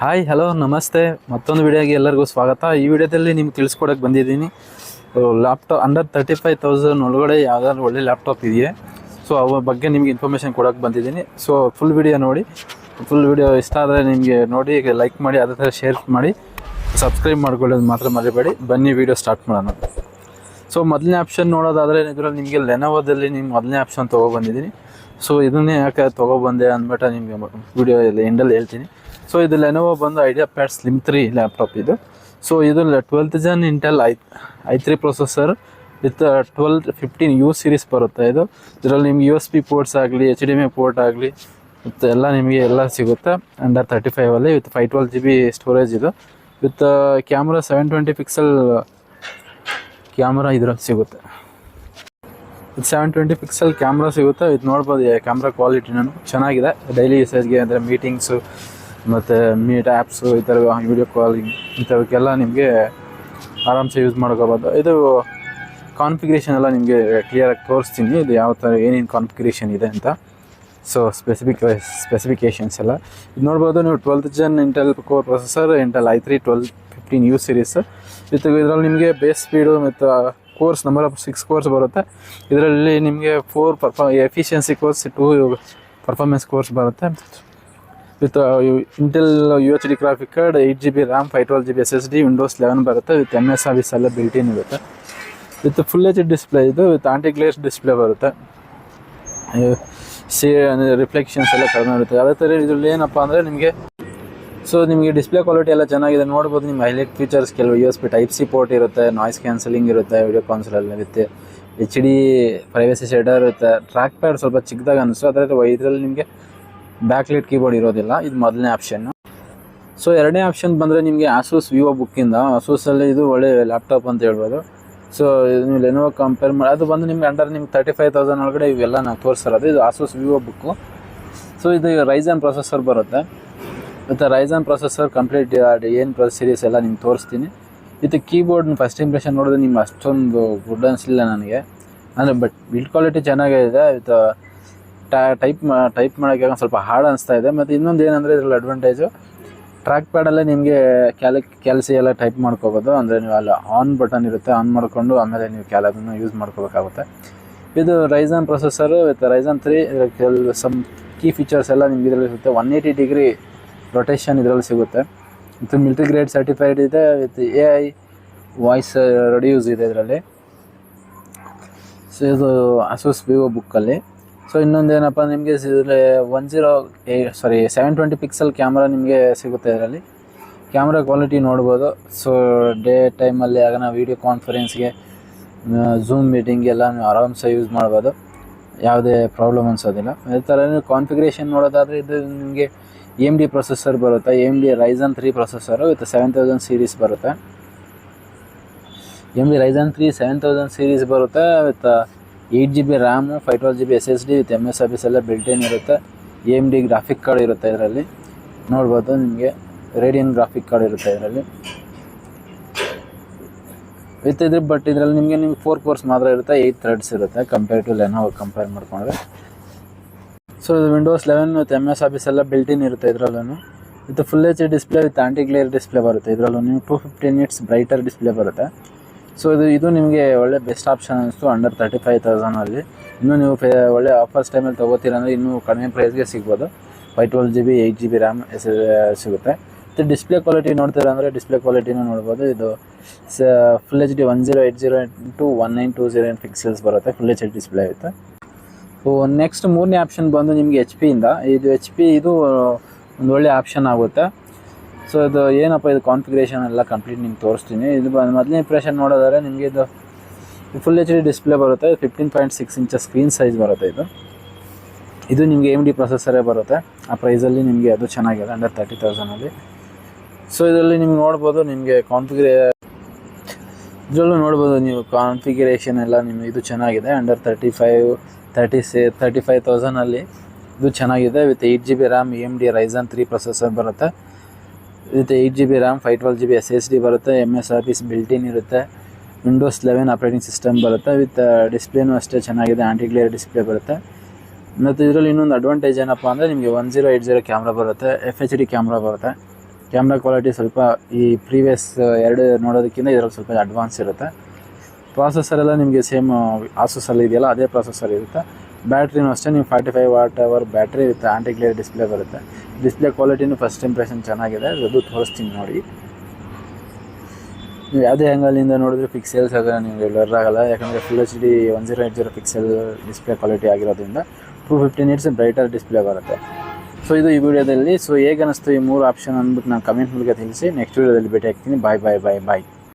Hi hello ನಮಸ್ತೆ. ಮತ್ತೊಂದು ವಿಡಿಯೋಗೆ ಎಲ್ಲರಿಗೂ ಸ್ವಾಗತ. ಈ ವಿಡಿಯೋದಲ್ಲಿ ನಿಮ್ಗೆ ತಿಳಿಸ್ಕೊಡಕ್ಕೆ ಬಂದಿದ್ದೀನಿ ಲ್ಯಾಪ್ಟಾಪ್ ಅಂಡರ್ 35,000 ಒಳಗಡೆ ಯಾವ್ದಾದ್ರು ಒಳ್ಳೆ ಲ್ಯಾಪ್ಟಾಪ್ ಇದೆಯೇ, ಸೊ ಅವ ಬಗ್ಗೆ ನಿಮ್ಗೆ ಇನ್ಫಾರ್ಮೇಷನ್ ಕೊಡೋಕ್ಕೆ ಬಂದಿದ್ದೀನಿ. ಸೊ ಫುಲ್ ವಿಡಿಯೋ ನೋಡಿ. ಫುಲ್ ವಿಡಿಯೋ ಇಷ್ಟ ಆದರೆ ನಿಮಗೆ ನೋಡಿ ಲೈಕ್ ಮಾಡಿ, ಅದೇ ಥರ ಶೇರ್ ಮಾಡಿ, ಸಬ್ಸ್ಕ್ರೈಬ್ ಮಾಡ್ಕೊಳ್ಳೋದು ಮಾತ್ರ ಮರಿಬೇಡಿ. ಬನ್ನಿ ವಿಡಿಯೋ ಸ್ಟಾರ್ಟ್ ಮಾಡೋಣ. ಸೊ ಮೊದಲನೇ ಆಪ್ಷನ್ ನೋಡೋದಾದರೆ ಇದರಲ್ಲಿ ನಿಮಗೆ ಲೆನೋವೋದಲ್ಲಿ ಮೊದಲನೇ ಆಪ್ಷನ್ ತೊಗೊಬಂದಿದ್ದೀನಿ. ಸೊ ಇದನ್ನೇ ಯಾಕೆ ತೊಗೊಬಂದೆ ಅಂದ್ಬಿಟ್ಟು ನಿಮಗೆ ವಿಡಿಯೋ ಎಂಡಲ್ಲಿ ಹೇಳ್ತೀನಿ. ಸೊ ಇದು ಲೆನೋವೋ ಬಂದು IdeaPad Slim 3 ಲ್ಯಾಪ್ಟಾಪ್ ಇದು. ಸೊ ಇದು 12th Gen Intel i3 processor with 1215U series ಬರುತ್ತೆ. ಇದರಲ್ಲಿ ನಿಮ್ಗೆ USB ಪೋರ್ಟ್ಸ್ ಆಗಲಿ, HDMI ಪೋರ್ಟ್ ಆಗಲಿ ಮತ್ತು ಎಲ್ಲ ನಿಮಗೆ ಎಲ್ಲ ಸಿಗುತ್ತೆ ಅಂಡರ್ 35 ವಿತ್ 512GB ಸ್ಟೋರೇಜ್. ಇದು ವಿತ್ ಕ್ಯಾಮ್ರಾ 720 ಪಿಕ್ಸೆಲ್ ಕ್ಯಾಮ್ರಾ ಇದರಲ್ಲಿ ಸಿಗುತ್ತೆ. ಇದು 720 ಪಿಕ್ಸೆಲ್ ಕ್ಯಾಮ್ರಾ ಸಿಗುತ್ತೆ. ಇದು ನೋಡ್ಬೋದು ಕ್ಯಾಮ್ರಾ ಕ್ವಾಲಿಟಿನೂ ಚೆನ್ನಾಗಿದೆ. ಡೈಲಿ ಯೂಸೇಜ್ಗೆ ಅಂದರೆ ಮೀಟಿಂಗ್ಸು ಮತ್ತು ಮೀಟ್ ಆ್ಯಪ್ಸು ಈ ಥರ ವಿಡಿಯೋ ಕಾಲಿಂಗ್ ಇಂಥವಕ್ಕೆಲ್ಲ ನಿಮಗೆ ಆರಾಮ್ಸೆ ಯೂಸ್ ಮಾಡ್ಕೋಬೋದು. ಇದು ಕಾನ್ಫಿಗರೇಷನ್ ಎಲ್ಲ ನಿಮಗೆ ಕ್ಲಿಯರಾಗಿ ತೋರಿಸ್ತೀನಿ, ಇದು ಯಾವ ಥರ ಏನೇನು ಕಾನ್ಫಿಗರೇಷನ್ ಇದೆ ಅಂತ. ಸೊ ಸ್ಪೆಸಿಫಿಕೇಷನ್ಸ್ ಎಲ್ಲ ಇದು ನೋಡ್ಬೋದು ನೀವು. 12th Gen Intel core processor, Intel i3 1215U series with ಇದರಲ್ಲಿ ನಿಮಗೆ ಬೇಸ್ ಸ್ಪೀಡು ಮತ್ತು ಕೋರ್ಸ್ ನಂಬರ್ ಆಫ್ 6 ಕೋರ್ಸ್ ಬರುತ್ತೆ. ಇದರಲ್ಲಿ ನಿಮಗೆ 4 ಎಫಿಷಿಯನ್ಸಿ ಕೋರ್ಸ್, 2 ಪರ್ಫಾರ್ಮೆನ್ಸ್ ಕೋರ್ಸ್ ಬರುತ್ತೆ. With Intel UHD graphic card, 8GB RAM, 512GB SSD, Windows 11 ಬರುತ್ತೆ. ವಿತ್ MS Office ಎಲ್ಲ built in ಇರುತ್ತೆ. ವಿತ್ ಫುಲ್ HD ಡಿಸ್ಪ್ಲೇ ಇದು, ವಿತ್ ಆಂಟಿ ಗ್ಲೇಸ್ ಡಿಸ್ಪ್ಲೇ ಬರುತ್ತೆ. ರಿಫ್ಲೆಕ್ಷನ್ಸ್ ಎಲ್ಲ ಕಡಿಮೆ ಇರುತ್ತೆ. ಅದೇ ಥರ ಇದರಲ್ಲಿ ಏನಪ್ಪ ಅಂದರೆ ನಿಮಗೆ ಡಿಸ್ಪ್ಲೇ ಕ್ವಾಲಿಟಿ ಎಲ್ಲ ಚೆನ್ನಾಗಿದೆ. ನೋಡ್ಬೋದು ನಿಮ್ಮ ಹೈಲೈಟ್ ಫೀಚರ್ಸ್ ಕೆಲವು USB Type-C ಪೋರ್ಟ್ ಇರುತ್ತೆ, ನಾಯ್ಸ್ ಕ್ಯಾನ್ಸಲಿಂಗ್ ಇರುತ್ತೆ ವಿಡಿಯೋ ಕಾನ್ಸೋಲಲ್ಲಿ, ವಿತ್ HD ಪ್ರೈವಸಿ ಶೇಡರ್ ಇರುತ್ತೆ. ಟ್ರ್ಯಾಕ್ ಪ್ಯಾಡ್ ಸ್ವಲ್ಪ ಚಿಕ್ಕದಾಗ ಅನಿಸ್ತು, ಆದರೆ ಇದರಲ್ಲಿ ನಿಮಗೆ ಬ್ಯಾಕ್ಲೈಟ್ ಕೀಬೋರ್ಡ್ ಇರೋದಿಲ್ಲ. ಇದು ಮೊದಲನೇ ಆಪ್ಷನ್ನು. ಸೊ ಎರಡನೇ ಆಪ್ಷನ್ ಬಂದರೆ ನಿಮಗೆ ಆಸೂಸ್ ವಿವೋ ಬುಕ್ಕಿಂದ. ಆಸೂಸಲ್ಲಿ ಇದು ಒಳ್ಳೆ ಲ್ಯಾಪ್ಟಾಪ್ ಅಂತ ಹೇಳ್ಬೋದು. ಸೊ ನೀವು ಲೆನೋವೋ ಕಂಪೇರ್ ಮಾಡಿ ಅದು ಬಂದು ನಿಮ್ಗೆ ಅಂಡರ್ 35,000 ಒಳಗಡೆ ಇವೆಲ್ಲ ನಾವು ತೋರಿಸಿರೋದು. ಇದು ಆಸೂಸ್ ವಿವೋ ಬುಕ್ಕು. ಸೊ ಇದು Ryzen ಪ್ರೊಸೆಸರ್ ಬರುತ್ತೆ. ಮತ್ತು Ryzen ಪ್ರೊಸೆಸರ್ ಕಂಪ್ಲೀಟ್ ಏನು ಸೀರೀಸ್ ಎಲ್ಲ ನಿಮ್ಗೆ ತೋರಿಸ್ತೀನಿ. ಇದು ಕೀಬೋರ್ಡ್ ಫಸ್ಟ್ ಇಂಪ್ರೆಷನ್ ನೋಡಿದ್ರೆ ನಿಮ್ಗೆ ಅಷ್ಟೊಂದು ಗುಡ್ ಅನಿಸಲಿಲ್ಲ ನನಗೆ, ಅಂದರೆ ಬಟ್ ಬಿಲ್ಡ್ ಕ್ವಾಲಿಟಿ ಚೆನ್ನಾಗಿದೆ. ವಿತ್ ಟೈಪ್ ಮಾಡೋಕ್ಕೆ ಸ್ವಲ್ಪ ಹಾರ್ಡ್ ಅನಿಸ್ತಾ ಇದೆ. ಮತ್ತು ಇನ್ನೊಂದು ಏನಂದರೆ ಇದರಲ್ಲಿ ಅಡ್ವಾಂಟೇಜು, ಟ್ರ್ಯಾಕ್ ಪ್ಯಾಡಲ್ಲೇ ನಿಮಗೆ ಕ್ಯಾಲ್ಸಿ ಎಲ್ಲ ಟೈಪ್ ಮಾಡ್ಕೋಬೋದು. ಅಂದರೆ ನೀವು ಅಲ್ಲಿ ಆನ್ ಬಟನ್ ಇರುತ್ತೆ, ಆನ್ ಮಾಡಿಕೊಂಡು ಆಮೇಲೆ ನೀವು ಅದನ್ನು ಯೂಸ್ ಮಾಡ್ಕೋಬೇಕಾಗುತ್ತೆ. ಇದು Ryzen processor with Ryzen 3 some key features ಎಲ್ಲ ನಿಮ್ಗೆ ಇದರಲ್ಲಿ ಸಿಗುತ್ತೆ. 180 ಡಿಗ್ರಿ ರೊಟೇಷನ್ ಇದರಲ್ಲಿ ಸಿಗುತ್ತೆ. ಮತ್ತು ಮಿಲಿಟರಿ ಗ್ರೇಡ್ ಸರ್ಟಿಫೈಡ್ ಇದೆ. ವಿತ್ AI ವಾಯ್ಸ್ ರೆಡ್ಯೂಸ್ ಇದೆ ಇದರಲ್ಲಿ. ಸೊ ಇದು ಆಸೂಸ್ ವಿವೋ ಬುಕ್ಕಲ್ಲಿ. ಸೊ ಇನ್ನೊಂದು ಏನಪ್ಪ ನಿಮಗೆ 720 ಪಿಕ್ಸೆಲ್ ಕ್ಯಾಮ್ರಾ ನಿಮಗೆ ಸಿಗುತ್ತೆ ಇದರಲ್ಲಿ. ಕ್ಯಾಮ್ರಾ ಕ್ವಾಲಿಟಿ ನೋಡ್ಬೋದು. ಸೊ ಡೇ ಟೈಮಲ್ಲಿ ಆಗ ನಾವು ವೀಡಿಯೋ ಕಾನ್ಫರೆನ್ಸ್ಗೆ, ಝೂಮ್ ಮೀಟಿಂಗೆಲ್ಲ ನೀವು ಆರಾಮ್ಸೆ ಯೂಸ್ ಮಾಡ್ಬೋದು, ಯಾವುದೇ ಪ್ರಾಬ್ಲಮ್ ಅನಿಸೋದಿಲ್ಲ. ಅದೇ ಥರ ಕಾನ್ಫಿಗರೇಷನ್ ನೋಡೋದಾದರೆ ಇದು ನಿಮಗೆ AMD ಪ್ರೊಸೆಸರ್ ಬರುತ್ತೆ. AMD Ryzen 3 processor with 7000 series ಬರುತ್ತೆ. AMD Ryzen 3 7000 ಸೀರೀಸ್ ಬರುತ್ತೆ. With 8GB RAM, 512GB SSD with MS Office ಎಲ್ಲ ಬಿಲ್ಟಿನ್ ಇರುತ್ತೆ. AMD ಗ್ರಾಫಿಕ್ ಕಾರ್ಡ್ ಇರುತ್ತೆ ಇದರಲ್ಲಿ. ನೋಡ್ಬೋದು ನಿಮಗೆ ರೇಡಿಯನ್ ಗ್ರಾಫಿಕ್ ಕಾರ್ಡ್ ಇರುತ್ತೆ ಇದರಲ್ಲಿ ವಿತ್ ಇದು. ಬಟ್ ಇದರಲ್ಲಿ ನಿಮಗೆ 4 ಕೋರ್ಸ್ ಮಾತ್ರ ಇರುತ್ತೆ, 8 ಥ್ರೆಡ್ಸ್ ಇರುತ್ತೆ ಕಂಪೇರ್ ಟು ಲೆನೋವೋ ಕಂಪೇರ್ ಮಾಡಿಕೊಂಡ್ರೆ. ಸೊ ಇದು Windows 11 ವಿತ್ MS Office ಎಲ್ಲ ಬಿಲ್ಟಿನ್ ಇರುತ್ತೆ ಇದರಲ್ಲೂ. With full HD display with anti glare display ಬರುತ್ತೆ ಇದರಲ್ಲೂ. ನೀವು 215 nits ಬ್ರೈಟರ್ ಡಿಸ್ಪ್ಲೇ ಬರುತ್ತೆ. ಸೊ ಇದು ನಿಮಗೆ ಒಳ್ಳೆ ಬೆಸ್ಟ್ ಆಪ್ಷನ್ ಅನ್ನಿಸ್ತು ಅಂಡರ್ 35,000ಅಲ್ಲಿ. ಇನ್ನೂ ನೀವು ಒಳ್ಳೆ ಆಫರ್ಸ್ ಟೈಮಲ್ಲಿ ತೊಗೋತೀರ ಅಂದರೆ ಇನ್ನೂ ಕಡಿಮೆ ಪ್ರೈಸ್ಗೆ ಸಿಗ್ಬೋದು. 512GB 8GB RAM ಸಿಗುತ್ತೆ. ಮತ್ತು ಡಿಸ್ಪ್ಲೇ ಕ್ವಾಲಿಟಿ ನೋಡ್ತೀರ ಅಂದರೆ ಡಿಸ್ಪ್ಲೇ ಕ್ವಾಲಿಟಿನೂ ನೋಡ್ಬೋದು. ಇದು ಫುಲ್ HD 1080x1920 ಪಿಕ್ಸೆಲ್ಸ್ ಬರುತ್ತೆ. ಫುಲ್ HD ಡಿಸ್ಪ್ಲೇ ಇರುತ್ತೆ. ಸೊ ನೆಕ್ಸ್ಟ್ ಮೂರನೇ ಆಪ್ಷನ್ ಬಂದು ನಿಮಗೆ HP ಇಂದ. ಇದು HP ಇದು ಒಂದು ಒಳ್ಳೆ ಆಪ್ಷನ್ ಆಗುತ್ತೆ. ಸೊ ಇದು ಏನಪ್ಪ ಇದು ಕಾನ್ಫಿಗರೇಷನ್ ಎಲ್ಲ ಕಂಪ್ಲೀಟ್ ನಿಮ್ಗೆ ತೋರಿಸ್ತೀನಿ. ಇದು ಮೊದಲನೇ ಇಂಪ್ರೆಷನ್ ನೋಡೋದಾದ್ರೆ ನಿಮಗೆ ಇದು ಫುಲ್ HD ಡಿಸ್ಪ್ಲೇ ಬರುತ್ತೆ. 15.6 ಇಂಚಸ್ ಸ್ಕ್ರೀನ್ ಸೈಜ್ ಬರುತ್ತೆ ಇದು ನಿಮಗೆ AMD ಪ್ರೊಸೆಸರೇ ಬರುತ್ತೆ. ಆ ಪ್ರೈಸಲ್ಲಿ ನಿಮಗೆ ಅದು ಚೆನ್ನಾಗಿದೆ ಅಂಡರ್ 30,000ಅಲ್ಲಿ. ಸೊ ಇದರಲ್ಲಿ ನಿಮ್ಗೆ ನೋಡ್ಬೋದು, ನಿಮಗೆ ಇದರಲ್ಲೂ ನೋಡ್ಬೋದು ನೀವು ಕಾನ್ಫಿಗರೇಷನ್ ಎಲ್ಲ ನಿಮಗೆ ಇದು ಚೆನ್ನಾಗಿದೆ ಅಂಡರ್ 35,000ಅಲ್ಲಿ ಇದು ಚೆನ್ನಾಗಿದೆ. With 8GB RAM, AMD Ryzen 3 processor ಬರುತ್ತೆ. With 8GB RAM, 512GB SSD ಬರುತ್ತೆ. MS Office ಬಿಲ್ಟಿನ್ ಇರುತ್ತೆ. Windows 11 ಆಪ್ರೇಟಿಂಗ್ ಸಿಸ್ಟಮ್ ಬರುತ್ತೆ. ವಿತ್ ಡಿಸ್ಪ್ಲೇನೂ ಅಷ್ಟೇ ಚೆನ್ನಾಗಿದೆ, ಆಂಟಿ ಗ್ಲೇರ್ ಡಿಸ್ಪ್ಲೇ ಬರುತ್ತೆ. ಮತ್ತು ಇದರಲ್ಲಿ ಇನ್ನೊಂದು ಅಡ್ವಾಂಟೇಜ್ ಏನಪ್ಪ ಅಂದರೆ ನಿಮಗೆ 1080 ಕ್ಯಾಮ್ರಾ ಬರುತ್ತೆ, FHD ಕ್ಯಾಮ್ರಾ ಬರುತ್ತೆ. ಕ್ಯಾಮ್ರಾ ಕ್ವಾಲಿಟಿ ಸ್ವಲ್ಪ ಈ ಪ್ರೀವಿಯಸ್ ಎರಡು ನೋಡೋದಕ್ಕಿಂತ ಇದರಲ್ಲಿ ಸ್ವಲ್ಪ ಅಡ್ವಾನ್ಸ್ ಇರುತ್ತೆ. ಪ್ರಾಸೆಸರ್ ಎಲ್ಲ ನಿಮಗೆ ಸೇಮ್ ಆಸೂಸಲ್ಲಿ ಇದೆಯಲ್ಲ ಅದೇ ಪ್ರಾಸೆಸರ್ ಇರುತ್ತೆ. ಬ್ಯಾಟ್ರಿನೂ ಅಷ್ಟೇ, ನೀವು 45 Wh ಬ್ಯಾಟ್ರಿ ಇರುತ್ತೆ. ಆಂಟಿ ಗ್ಲೇರ್ ಡಿಸ್ಪ್ಲೇ ಬರುತ್ತೆ. ಡಿಸ್ಪ್ಲೇ ಕ್ವಾಲಿಟಿನೂ ಫಸ್ಟ್ ಇಂಪ್ರೆಷನ್ ಚೆನ್ನಾಗಿದೆ, ಅದು ತೋರಿಸ್ತೀನಿ ನೋಡಿ. ನೀವು ಯಾವುದೇ ಆ್ಯಂಗಲಿಂದ ನೋಡಿದ್ರೆ ಪಿಕ್ಸೆಲ್ಸ್ ಆಗ ನಿಮಗೆ ಬ್ಲರ್ ಆಗಲ್ಲ, ಯಾಕಂದರೆ full HD 1080 pixel display quality ಆಗಿರೋದ್ರಿಂದ 250 nits ಬ್ರೈಟರ್ ಡಿಸ್ಪ್ಲೇ ಬರುತ್ತೆ. ಸೊ ಇದು ಈ ವಿಡಿಯೋದಲ್ಲಿ. ಸೊ ಹೇಗೆ ಅನ್ನಿಸ್ತು ಈ 3 ಆಪ್ಷನ್ ಅಂದ್ಬಿಟ್ಟು ನಾನು ಕಮೆಂಟ್ ಮೂಲಕ ತಿಳಿಸಿ. ನೆಕ್ಸ್ಟ್ ವಿಡಿಯೋದಲ್ಲಿ ಭೇಟಿ ಆಗ್ತೀನಿ. ಬಾಯ್.